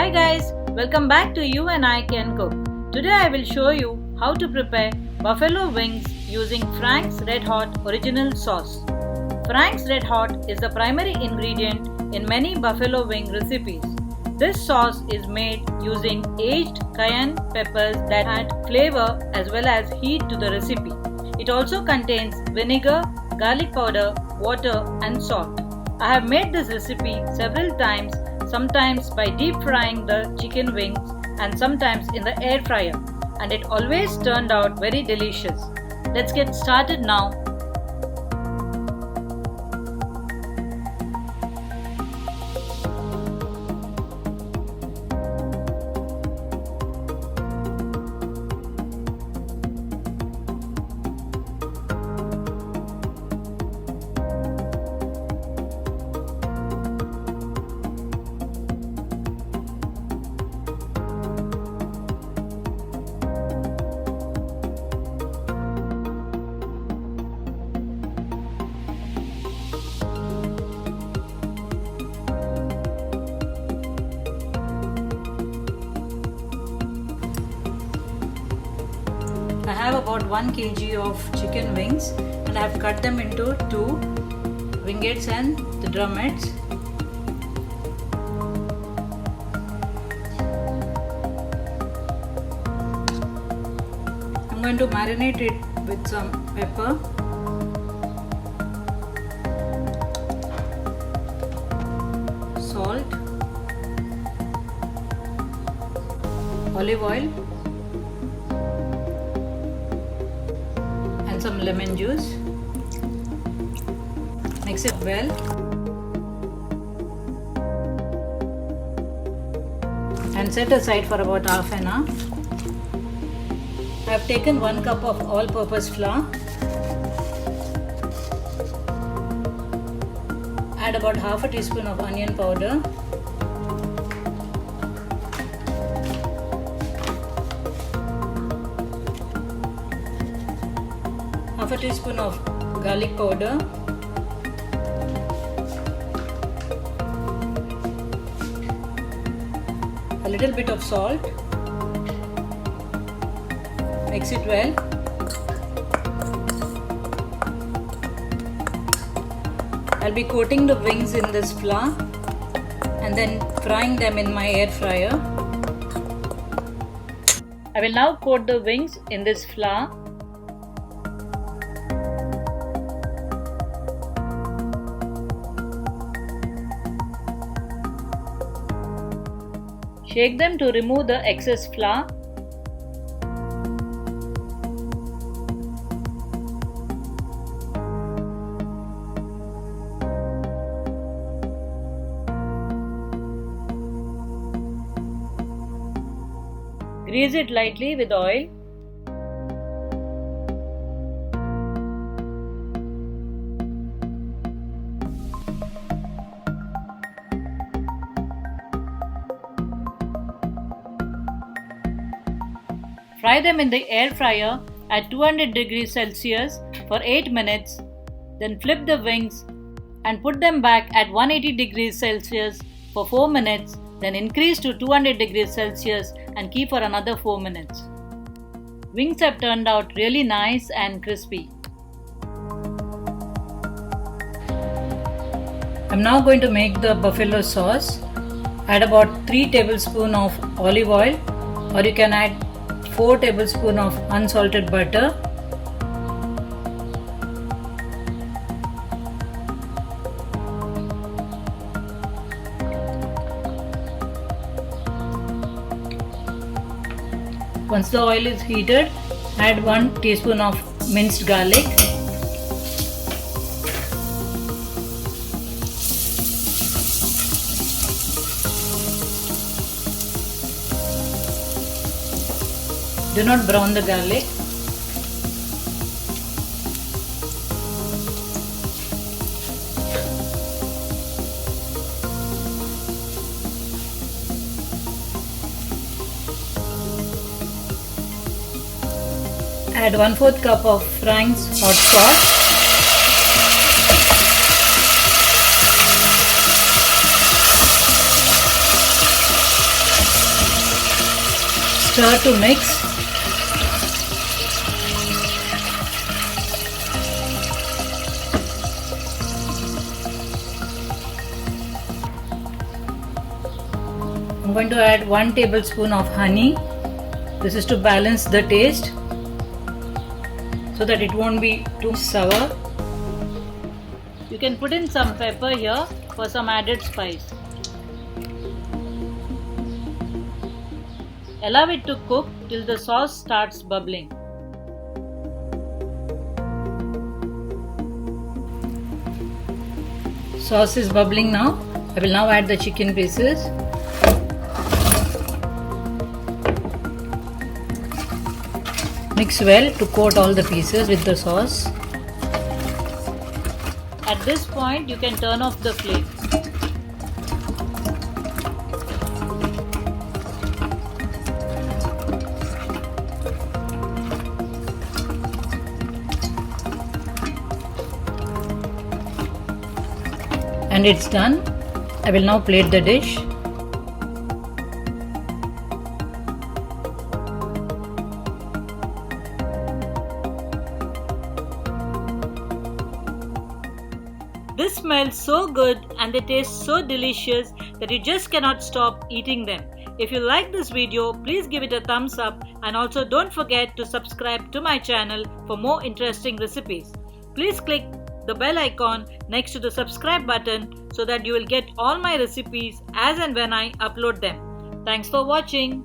Hi guys, welcome back to You and I Can Cook. Today I will show you how to prepare buffalo wings using Frank's Red Hot original sauce. Frank's Red Hot is the primary ingredient in many buffalo wing recipes. This sauce is made using aged cayenne peppers that add flavor as well as heat to the recipe. It also contains vinegar, garlic powder, water and salt. I have made this recipe several times, sometimes by deep frying the chicken wings and sometimes in the air fryer, and it always turned out very delicious. Let's get started now. I have about 1 kg of chicken wings and I have cut them into 2 winglets and the drumettes. I'm going to marinate it with some pepper, salt, olive oil, some lemon juice. Mix it well. And set aside for about half an hour. I have taken 1 cup of all-purpose flour. Add about half a teaspoon of onion powder. Half a teaspoon of garlic powder, a little bit of salt, mix it well. I'll be coating the wings in this flour and then frying them in my air fryer. I will now coat the wings in this flour. Shake them to remove the excess flour. Grease it lightly with oil. Fry them in the air fryer at 200 degrees Celsius for 8 minutes. Then flip the wings and put them back at 180 degrees Celsius for 4 minutes. Then increase to 200 degrees Celsius and keep for another 4 minutes. Wings have turned out really nice and crispy. I'm now going to make the buffalo sauce. Add about 3 tablespoons of olive oil, or you can add 4 tablespoons of unsalted butter, once the oil is heated, add 1 teaspoon of minced garlic, do not brown the garlic. Add 1/4 cup of Frank's hot sauce. Stir to mix. I'm going to add 1 tablespoon of honey. This is to balance the taste so that it won't be too sour. You can put in some pepper here for some added spice. Allow it to cook till the sauce starts bubbling. Sauce is bubbling now. I will now add the chicken pieces. Mix well to coat all the pieces with the sauce. At this point, you can turn off the flame. And it's done. I will now plate the dish. This smells so good and they taste so delicious that you just cannot stop eating them. If you like this video, please give it a thumbs up and also don't forget to subscribe to my channel for more interesting recipes. Please click the bell icon next to the subscribe button so that you will get all my recipes as and when I upload them. Thanks for watching.